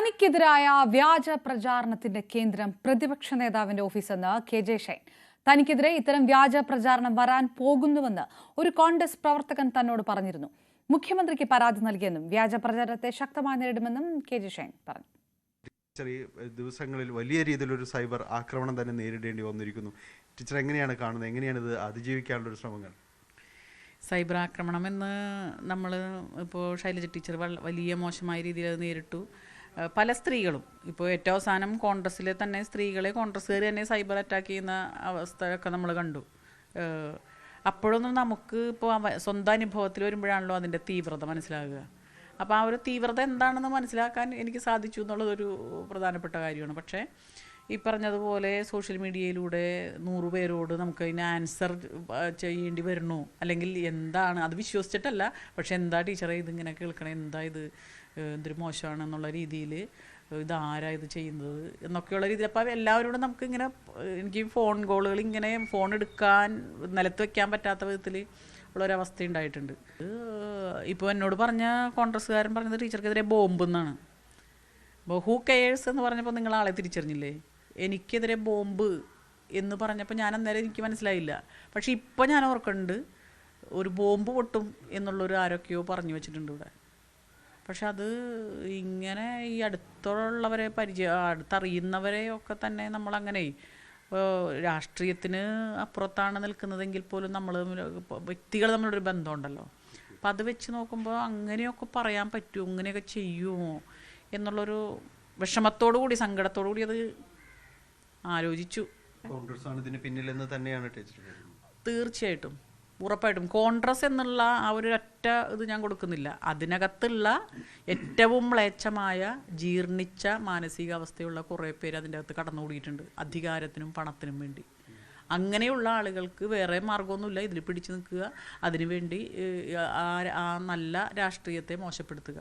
തനിക്കെതിരായ വ്യാജ പ്രചാരണത്തിന്റെ കേന്ദ്രം പ്രതിപക്ഷ നേതാവിന്റെ ഓഫീസെന്ന് കെ.ജെ. ഷൈൻ. തനിക്കെതിരെ ഇത്തരം വ്യാജ പ്രചാരണം വരാൻ പോകുന്നുവെന്ന് ഒരു കോൺഗ്രസ് പ്രവർത്തകൻ തന്നോട് പറഞ്ഞിരുന്നു. മുഖ്യമന്ത്രിക്ക് പരാതി നൽകിയെന്നും വ്യാജ പ്രചാരണത്തെ ശക്തമായി നേരിടുമെന്നും കെ.ജെ. ഷൈൻ പറഞ്ഞു. ചെറിയ ദിവസങ്ങളിൽ വലിയ രീതിയിലൊരു സൈബർ ആക്രമണം തന്നെ നേരിടേണ്ടി വന്നിരിക്കുന്നു. ടീച്ചർ എങ്ങനെയാണ് കാണുന്നത്? എങ്ങനെയാണ് ഇത് അതിജീവിക്കാനുള്ളൊരു ശ്രമങ്ങൾ? സൈബർ ആക്രമണം എന്ന് നമ്മൾ ഇപ്പോൾ ശൈലജ ടീച്ചർ വലിയ മോശമായ രീതിയിൽ അത് നേരിട്ടു. പല സ്ത്രീകളും ഇപ്പോൾ ഏറ്റവും അവസാനം കോൺഗ്രസ്സിലെ തന്നെ സ്ത്രീകളെ കോൺഗ്രസ്സുകാർ തന്നെ സൈബർ അറ്റാക്ക് ചെയ്യുന്ന അവസ്ഥയൊക്കെ നമ്മൾ കണ്ടു. അപ്പോഴൊന്നും നമുക്ക് ഇപ്പോൾ സ്വന്തം അനുഭവത്തിൽ വരുമ്പോഴാണല്ലോ അതിൻ്റെ തീവ്രത മനസ്സിലാകുക. അപ്പോൾ ആ ഒരു തീവ്രത എന്താണെന്ന് മനസ്സിലാക്കാൻ എനിക്ക് സാധിച്ചു എന്നുള്ളതൊരു പ്രധാനപ്പെട്ട കാര്യമാണ്. പക്ഷേ ഈ പറഞ്ഞതുപോലെ സോഷ്യൽ മീഡിയയിലൂടെ 100 പേരോട് നമുക്ക് അതിന് ആൻസർ ചെയ്യേണ്ടി വരുന്നു, അല്ലെങ്കിൽ എന്താണ് അത് വിശ്വസിച്ചിട്ടല്ല, പക്ഷെ എന്താ ടീച്ചറെ ഇതിങ്ങനെ കേൾക്കണം, എന്താ ഇത് എന്തൊരു മോശമാണെന്നുള്ള രീതിയിൽ ഇതാരാ ഇത് ചെയ്യുന്നത് എന്നൊക്കെയുള്ള രീതിയിൽ. അപ്പോൾ എല്ലാവരോടും നമുക്കിങ്ങനെ എനിക്ക് ഫോൺ കോളുകൾ ഇങ്ങനെ ഫോൺ എടുക്കാൻ നിലത്ത് വയ്ക്കാൻ പറ്റാത്ത വിധത്തിൽ ഉള്ളൊരവസ്ഥ ഉണ്ടായിട്ടുണ്ട്. ഇപ്പോൾ എന്നോട് പറഞ്ഞ കോൺഗ്രസ്സുകാരൻ പറഞ്ഞത് ടീച്ചർക്കെതിരെ ബോംബ് എന്നാണ്. അപ്പോൾ ഹൂ കെയേഴ്സ് എന്ന് പറഞ്ഞപ്പോൾ നിങ്ങൾ ആളെ തിരിച്ചറിഞ്ഞില്ലേ? എനിക്കെതിരെ ബോംബ് എന്ന് പറഞ്ഞപ്പോൾ ഞാൻ അന്നേരം എനിക്ക് മനസ്സിലായില്ല. പക്ഷെ ഇപ്പോൾ ഞാൻ ഓർക്കുന്നുണ്ട്, ഒരു ബോംബ് പൊട്ടും എന്നുള്ളൊരു ആരൊക്കെയോ പറഞ്ഞു വെച്ചിട്ടുണ്ട് ഇവിടെ. പക്ഷെ അത് ഇങ്ങനെ ഈ അടുത്തുള്ളവരെ അടുത്തറിയുന്നവരെ ഒക്കെ തന്നെ നമ്മളങ്ങനെ രാഷ്ട്രീയത്തിന് അപ്പുറത്താണ് നിൽക്കുന്നതെങ്കിൽ പോലും നമ്മൾ വ്യക്തികൾ തമ്മിലൊരു ബന്ധമുണ്ടല്ലോ. അപ്പം അത് വെച്ച് നോക്കുമ്പോൾ അങ്ങനെയൊക്കെ പറയാൻ പറ്റുമോ, ഇങ്ങനെയൊക്കെ ചെയ്യുമോ എന്നുള്ളൊരു വിഷമത്തോടു കൂടി സങ്കടത്തോടു കൂടി അത് ആലോചിച്ചു. കോൺഗ്രസ് ആണ് ഇതിന് പിന്നിലെന്ന് തന്നെയാണ് ടീച്ചർ? തീർച്ചയായിട്ടും, ഉറപ്പായിട്ടും കോൺഗ്രസ് എന്നുള്ള ആ ഒരു ഒറ്റ ഇത് ഞാൻ കൊടുക്കുന്നില്ല. അതിനകത്തുള്ള ഏറ്റവും മ്ലേച്ഛമായ ജീർണിച്ച മാനസികാവസ്ഥയുള്ള കുറേ പേര് അതിൻ്റെ അകത്ത് കടന്നുകൂടിയിട്ടുണ്ട്, അധികാരത്തിനും പണത്തിനും വേണ്ടി. അങ്ങനെയുള്ള ആളുകൾക്ക് വേറെ മാർഗമൊന്നുമില്ല, ഇതിൽ പിടിച്ചു നിൽക്കുക, അതിനുവേണ്ടി ആ നല്ല രാഷ്ട്രീയത്തെ മോശപ്പെടുത്തുക.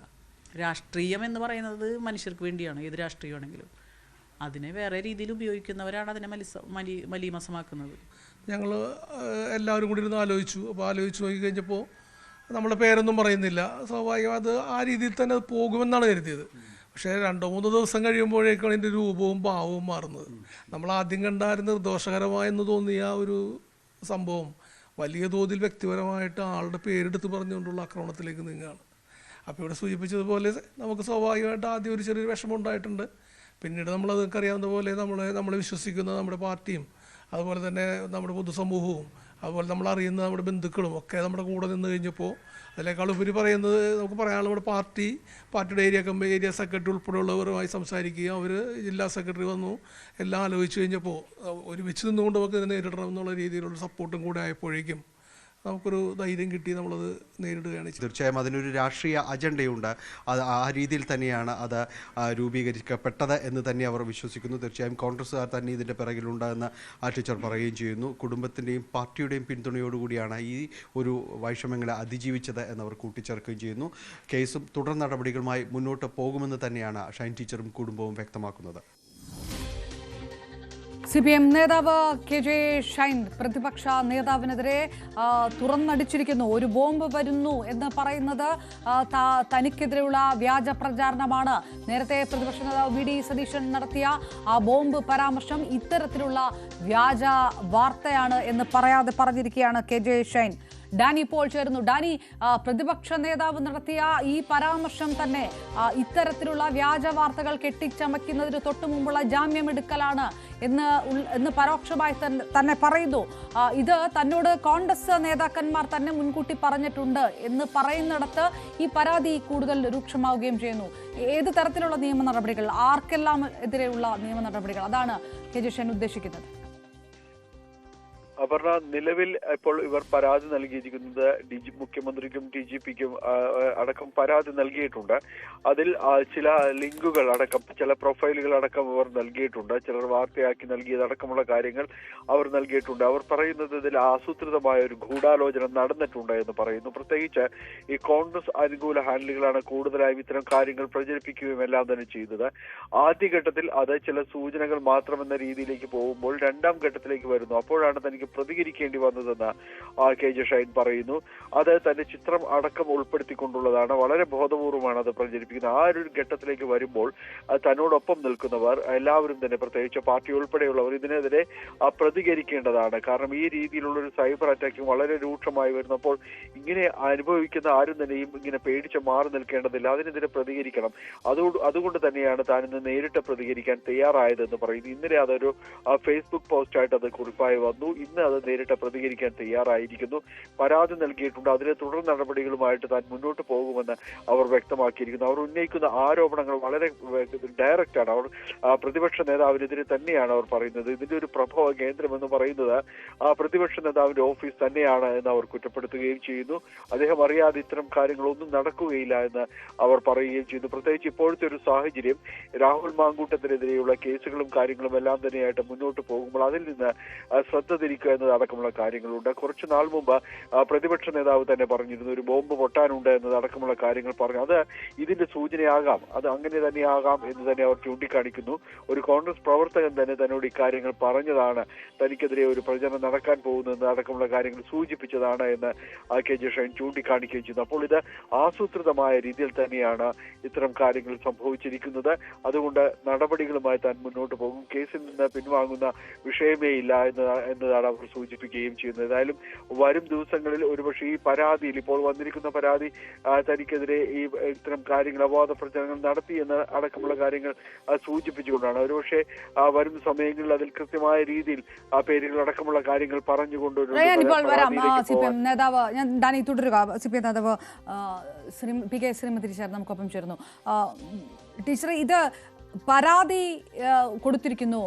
രാഷ്ട്രീയം എന്ന് പറയുന്നത് മനുഷ്യർക്ക് വേണ്ടിയാണ്, ഏത് രാഷ്ട്രീയമാണെങ്കിലും. അതിനെ വേറെ രീതിയിൽ ഉപയോഗിക്കുന്നവരാണ് അതിനെ മലീമസമാക്കുന്നത്. ഞങ്ങൾ എല്ലാവരും കൂടി ഇരുന്ന് ആലോചിച്ചു. അപ്പോൾ ആലോചിച്ച് നോക്കി കഴിഞ്ഞപ്പോൾ നമ്മളെ പേരൊന്നും പറയുന്നില്ല, സ്വാഭാവികം അത് ആ രീതിയിൽ തന്നെ അത് പോകുമെന്നാണ് കരുതിയത്. പക്ഷേ 2-3 ദിവസം കഴിയുമ്പോഴേക്കാണ് ഇതിൻ്റെ രൂപവും ഭാവവും മാറുന്നത്. നമ്മൾ ആദ്യം കണ്ടായിരുന്ന നിർദോഷകരമായെന്ന് തോന്നിയ ഒരു സംഭവം വലിയ തോതിൽ വ്യക്തിപരമായിട്ട് ആളുടെ പേരെടുത്ത് പറഞ്ഞുകൊണ്ടുള്ള ആക്രമണത്തിലേക്ക് നീങ്ങുകയാണ്. അപ്പോൾ ഇവിടെ സൂചിപ്പിച്ചതുപോലെ നമുക്ക് സ്വാഭാവികമായിട്ട് ആദ്യം ഒരു ചെറിയൊരു വിഷമം ഉണ്ടായിട്ടുണ്ട്. പിന്നീട് നമ്മളതൊക്കെ അറിയാവുന്ന പോലെ നമ്മളെ വിശ്വസിക്കുന്ന നമ്മുടെ പാർട്ടിയും അതുപോലെ തന്നെ നമ്മുടെ പൊതുസമൂഹവും അതുപോലെ നമ്മളറിയുന്ന നമ്മുടെ ബന്ധുക്കളും ഒക്കെ നമ്മുടെ കൂടെ നിന്ന് കഴിഞ്ഞപ്പോൾ അതിനേക്കാൾ ഉപരി പറയുന്നത് നമുക്ക് പറയാനുള്ള നമ്മുടെ പാർട്ടിയുടെ ഏരിയ സെക്രട്ടറി ഉൾപ്പെടെയുള്ളവരുമായി സംസാരിക്കുക. അവർ ജില്ലാ സെക്രട്ടറി വന്നു, എല്ലാം ആലോചിച്ച് കഴിഞ്ഞപ്പോൾ ഒരുമിച്ച് നിന്നുകൊണ്ട് നമുക്ക് ഇതിനെ നേരിടണം എന്നുള്ള രീതിയിലുള്ള സപ്പോർട്ടും കൂടെ ആയപ്പോഴേക്കും നമുക്കൊരു ധൈര്യം കിട്ടി, നമ്മളത് നേരിടുകയാണ്. തീർച്ചയായും അതിനൊരു രാഷ്ട്രീയ അജണ്ടയുണ്ട്. അത് ആ രീതിയിൽ തന്നെയാണ് അത് രൂപീകരിക്കപ്പെട്ടത് എന്ന് തന്നെ അവർ വിശ്വസിക്കുന്നു. തീർച്ചയായും കോൺഗ്രസ്സുകാർ തന്നെ ഇതിൻ്റെ പിറകിലുണ്ടെന്ന് ആ ടീച്ചർ പറയുകയും ചെയ്യുന്നു. കുടുംബത്തിൻ്റെയും പാർട്ടിയുടെയും പിന്തുണയോടുകൂടിയാണ് ഈ ഒരു വൈഷമ്യങ്ങളെ അതിജീവിച്ചത് എന്നവർ കൂട്ടിച്ചേർക്കുകയും ചെയ്യുന്നു. കേസും തുടർ നടപടികളുമായി മുന്നോട്ട് പോകുമെന്ന് തന്നെയാണ് ഷൈൻ ടീച്ചറും കുടുംബവും വ്യക്തമാക്കുന്നത്. CPM നേതാവ് കെ.ജെ. ഷൈൻ പ്രതിപക്ഷ നേതാവിനെതിരെ തുറന്നടിച്ചിരിക്കുന്നു. ഒരു ബോംബ് വരുന്നു എന്ന് പറയുന്നത് തനിക്കെതിരെയുള്ള വ്യാജ പ്രചാരണമാണ്. നേരത്തെ പ്രതിപക്ഷ നേതാവ് വി.ഡി. സതീശൻ നടത്തിയ ആ ബോംബ് പരാമർശം ഇത്തരത്തിലുള്ള വ്യാജ വാർത്തയാണ് എന്ന് പറയാതെ പറഞ്ഞിരിക്കുകയാണ് കെ.ജെ. ഷൈൻ. ഡാനി ഇപ്പോൾ ചേരുന്നു. ഡാനി, പ്രതിപക്ഷ നേതാവ് നടത്തിയ ഈ പരാമർശം തന്നെ ഇത്തരത്തിലുള്ള വ്യാജ വാർത്തകൾ കെട്ടിച്ചമയ്ക്കുന്നതിന് തൊട്ടു മുമ്പുള്ള ജാമ്യമെടുക്കലാണ് എന്ന് പരോക്ഷമായി തന്നെ പറയുന്നു. ഇത് തന്നോട് കോൺഗ്രസ് നേതാക്കന്മാർ തന്നെ മുൻകൂട്ടി പറഞ്ഞിട്ടുണ്ട് എന്ന് പറയുന്നിടത്ത് ഈ പരാതി കൂടുതൽ രൂക്ഷമാവുകയും ചെയ്യുന്നു. ഏത് തരത്തിലുള്ള നിയമ നടപടികൾ, ആർക്കെല്ലാം എതിരെയുള്ള നിയമ നടപടികൾ, അതാണ് കെ.ജെ. ഷൈൻ ഉദ്ദേശിക്കുന്നത്? അപർണ, നിലവിൽ ഇപ്പോൾ ഇവർ പരാതി നൽകിയിരിക്കുന്നത് മുഖ്യമന്ത്രിക്കും DGPക്കും അടക്കം പരാതി നൽകിയിട്ടുണ്ട്. അതിൽ ചില ലിങ്കുകൾ അടക്കം ചില പ്രൊഫൈലുകൾ അടക്കം അവർ നൽകിയിട്ടുണ്ട്. ചിലർ വാർത്തയാക്കി നൽകിയതടക്കമുള്ള കാര്യങ്ങൾ അവർ നൽകിയിട്ടുണ്ട്. അവർ പറയുന്നത് ഇതിൽ ആസൂത്രിതമായ ഒരു ഗൂഢാലോചന നടന്നിട്ടുണ്ട് എന്ന് പറയുന്നു. പ്രത്യേകിച്ച് ഈ കോൺഗ്രസ് അനുകൂല ഹാൻഡിലുകളാണ് കൂടുതലായും ഇത്തരം കാര്യങ്ങൾ പ്രചരിപ്പിക്കുകയും എല്ലാം തന്നെ ചെയ്തത്. ആദ്യഘട്ടത്തിൽ അത് ചില സൂചനകൾ മാത്രമെന്ന രീതിയിലേക്ക് പോകുമ്പോൾ 2ാം ഘട്ടത്തിലേക്ക് വരുന്നു. അപ്പോഴാണ് തനിക്ക് തനിക്ക് പ്രതികരിക്കേണ്ടി വന്നതെന്ന് KJ ഷൈൻ പറയുന്നു. അത് തന്റെ ചിത്രം അടക്കം ഉൾപ്പെടുത്തിക്കൊണ്ടുള്ളതാണ്. വളരെ ബോധപൂർവമാണ് അത് പ്രചരിപ്പിക്കുന്നത്. ആ ഒരു ഘട്ടത്തിലേക്ക് വരുമ്പോൾ തന്നോടൊപ്പം നിൽക്കുന്നവർ എല്ലാവരും തന്നെ, പ്രത്യേകിച്ച് പാർട്ടി ഉൾപ്പെടെയുള്ളവർ, ഇതിനെതിരെ പ്രതികരിക്കേണ്ടതാണ്. കാരണം ഈ രീതിയിലുള്ള ഒരു സൈബർ അറ്റാക്കിംഗ് വളരെ രൂക്ഷമായി വരുന്നപ്പോൾ ഇങ്ങനെ അനുഭവിക്കുന്ന ആരും തന്നെയും ഇങ്ങനെ പേടിച്ച് മാറി നിൽക്കേണ്ടതില്ല, അതിനെതിരെ പ്രതികരിക്കണം. അതുകൊണ്ട് തന്നെയാണ് താൻ ഇന്ന് നേരിട്ട് പ്രതികരിക്കാൻ തയ്യാറായതെന്ന് പറയുന്നു. ഇന്നലെ അതൊരു ഫേസ്ബുക്ക് പോസ്റ്റായിട്ട് അത് കുറിപ്പായി വന്നു. ഇന്ന് അത് നേരിട്ട് പ്രതികരിക്കാൻ തയ്യാറായിരിക്കുന്നു. പരാതി നൽകിയിട്ടുണ്ട്. അതിലെ തുടർ നടപടികളുമായിട്ട് താൻ മുന്നോട്ട് പോകുമെന്ന് അവർ വ്യക്തമാക്കിയിരിക്കുന്നു. അവർ ഉന്നയിക്കുന്ന ആരോപണങ്ങൾ വളരെ ഡയറക്റ്റ് ആണ്. അവർ പ്രതിപക്ഷ നേതാവിനെതിരെ തന്നെയാണ് അവർ പറയുന്നത്. ഇതിന്റെ ഒരു പ്രഭവ കേന്ദ്രം എന്ന് പറയുന്നത് പ്രതിപക്ഷ നേതാവിന്റെ ഓഫീസ് തന്നെയാണ് എന്ന് അവർ കുറ്റപ്പെടുത്തുകയും ചെയ്യുന്നു. അദ്ദേഹം അറിയാതെ ഇത്തരം കാര്യങ്ങളൊന്നും നടക്കുകയില്ല എന്ന് അവർ പറയുകയും ചെയ്യുന്നു. പ്രത്യേകിച്ച് ഇപ്പോഴത്തെ ഒരു സാഹചര്യം, രാഹുൽ മാങ്കൂട്ടത്തിനെതിരെയുള്ള കേസുകളും കാര്യങ്ങളും എല്ലാം തന്നെയായിട്ട് മുന്നോട്ട് പോകുമ്പോൾ അതിൽ നിന്ന് ശ്രദ്ധ തിരിക്കുക എന്നതടക്കമുള്ള കാര്യങ്ങളുണ്ട്. കുറച്ചു നാൾ മുമ്പ് പ്രതിപക്ഷ നേതാവ് തന്നെ പറഞ്ഞിരുന്നു ഒരു ബോംബ് പൊട്ടാനുണ്ട് എന്നതടക്കമുള്ള കാര്യങ്ങൾ പറഞ്ഞു. അത് ഇതിന്റെ സൂചനയാകാം, അത് അങ്ങനെ തന്നെയാകാം എന്ന് തന്നെ അവർ ചൂണ്ടിക്കാണിക്കുന്നു. ഒരു കോൺഗ്രസ് പ്രവർത്തകൻ തന്നെ തന്നോട് ഇക്കാര്യങ്ങൾ പറഞ്ഞതാണ്, തനിക്കെതിരെ ഒരു പ്രചരണം നടക്കാൻ പോകുന്നത് അടക്കമുള്ള കാര്യങ്ങൾ സൂചിപ്പിച്ചതാണ് എന്ന് KJ ഷൈൻ ചൂണ്ടിക്കാണിക്കുകയും ചെയ്യുന്നു. അപ്പോൾ ഇത് ആസൂത്രിതമായ രീതിയിൽ തന്നെയാണ് ഇത്തരം കാര്യങ്ങൾ സംഭവിച്ചിരിക്കുന്നത്. അതുകൊണ്ട് നടപടികളുമായി താൻ മുന്നോട്ട് പോകും, കേസിൽ നിന്ന് പിൻവാങ്ങുന്ന വിഷയമേ ഇല്ല എന്നതാണ് അവർ സൂചിപ്പിക്കുകയും ചെയ്യുന്നത്. ഏതായാലും വരും ദിവസങ്ങളിൽ ഒരുപക്ഷെ ഈ പരാതിയിൽ, ഇപ്പോൾ വന്നിരിക്കുന്ന പരാതി തനിക്കെതിരെ ഈ ഇത്തരം കാര്യങ്ങൾ, അപവാദ പ്രചരണങ്ങൾ നടത്തി എന്ന അടക്കമുള്ള കാര്യങ്ങൾ സൂചിപ്പിച്ചുകൊണ്ടാണ്. ഒരുപക്ഷെ വരും സമയങ്ങളിൽ അതിൽ കൃത്യമായ രീതിയിൽ ആ പേരുകൾ അടക്കമുള്ള കാര്യങ്ങൾ പറഞ്ഞുകൊണ്ടൊരു നേതാവ്, ഞാൻ ഡാനി തുടരുക. CPM നേതാവ് PK ശ്രീമതി ടീച്ചർ നമുക്കൊപ്പം ചേർന്നു. ടീച്ചർ, ഇത് പരാതി കൊടുത്തിരിക്കുന്നു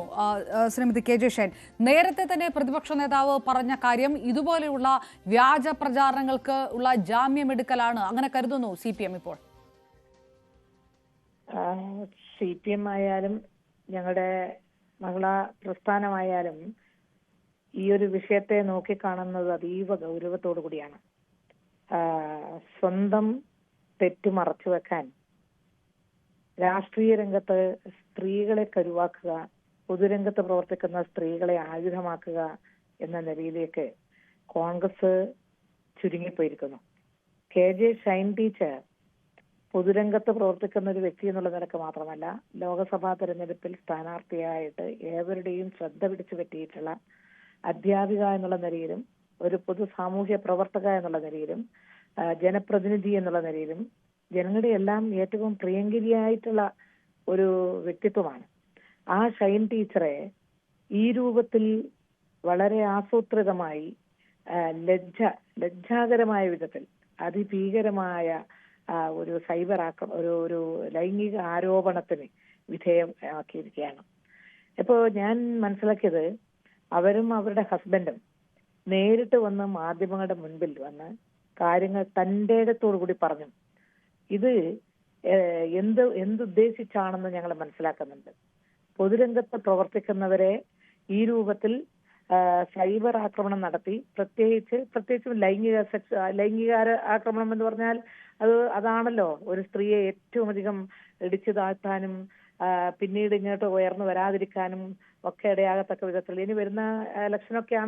ശ്രീമതി KJ ഷൈൻ. നേരത്തെ തന്നെ പ്രതിപക്ഷ നേതാവ് പറഞ്ഞ കാര്യം ഇതുപോലെയുള്ള വ്യാജ പ്രചാരണങ്ങൾക്ക് ഉള്ള ജാമ്യമെടുക്കലാണ്, അങ്ങനെ കരുതുന്നു CPM ഇപ്പോൾ? CPM ആയാലും ഞങ്ങളുടെ മഹിളാ പ്രസ്ഥാനമായാലും ഈ ഒരു വിഷയത്തെ നോക്കിക്കാണുന്നത് അതീവ ഗൗരവത്തോടു കൂടിയാണ്. സ്വന്തം തെറ്റ് മറച്ചു വെക്കാൻ രാഷ്ട്രീയ രംഗത്ത് സ്ത്രീകളെ കരുവാക്കുക, പൊതുരംഗത്ത് പ്രവർത്തിക്കുന്ന സ്ത്രീകളെ ആയുധമാക്കുക എന്ന നിലയിലേക്ക് കോൺഗ്രസ് ചുരുങ്ങിപ്പോയിരിക്കുന്നു. KJ ഷൈൻ ടീച്ചർ പൊതുരംഗത്ത് പ്രവർത്തിക്കുന്ന ഒരു വ്യക്തി എന്നുള്ള നിലക്ക് മാത്രമല്ല, ലോക്സഭാ തെരഞ്ഞെടുപ്പിൽ സ്ഥാനാർത്ഥിയായിട്ട് ഏവരുടെയും ശ്രദ്ധ പിടിച്ചു പറ്റിയിട്ടുള്ള അധ്യാപിക എന്നുള്ള നിലയിലും, ഒരു പൊതു സാമൂഹ്യ പ്രവർത്തക എന്നുള്ള നിലയിലും, ജനപ്രതിനിധി എന്നുള്ള നിലയിലും ജനങ്ങളുടെ എല്ലാം ഏറ്റവും പ്രിയങ്കരിയായിട്ടുള്ള ഒരു വ്യക്തിത്വമാണ്. ആ ഷൈൻ ടീച്ചറെ ഈ രൂപത്തിൽ വളരെ ആസൂത്രിതമായി ലജ്ജാകരമായ വിധത്തിൽ അതിഭീകരമായ ഒരു സൈബർ ഒരു ലൈംഗിക ആരോപണത്തിന് വിധേയമാക്കിയിരിക്കുകയാണ്. ഇപ്പോൾ ഞാൻ മനസ്സിലാക്കിയത്, അവരും അവരുടെ ഹസ്ബൻഡും നേരിട്ട് വന്ന് മാധ്യമങ്ങളുടെ മുൻപിൽ വന്ന് കാര്യങ്ങൾ തൻ്റെ ഇടത്തോടു കൂടി പറഞ്ഞു. ഇത് എന്തുദ്ദേശിച്ചാണെന്ന് ഞങ്ങൾ മനസ്സിലാക്കുന്നുണ്ട്. പൊതുരംഗത്ത് പ്രവർത്തിക്കുന്നവരെ ഈ രൂപത്തിൽ സൈബർ ആക്രമണം നടത്തി, പ്രത്യേകിച്ചും ലൈംഗിക ആക്രമണം എന്ന് പറഞ്ഞാൽ അതാണല്ലോ ഒരു സ്ത്രീയെ ഏറ്റവും അധികം ഇടിച്ചു താഴ്ത്താനും പിന്നീട് ഇങ്ങോട്ട് ഉയർന്നു വരാതിരിക്കാനും ഒക്കെ ഇടയാകത്തക്ക വിധത്തിൽ ഇനി വരുന്ന ഇലക്ഷനൊക്കെയാണ്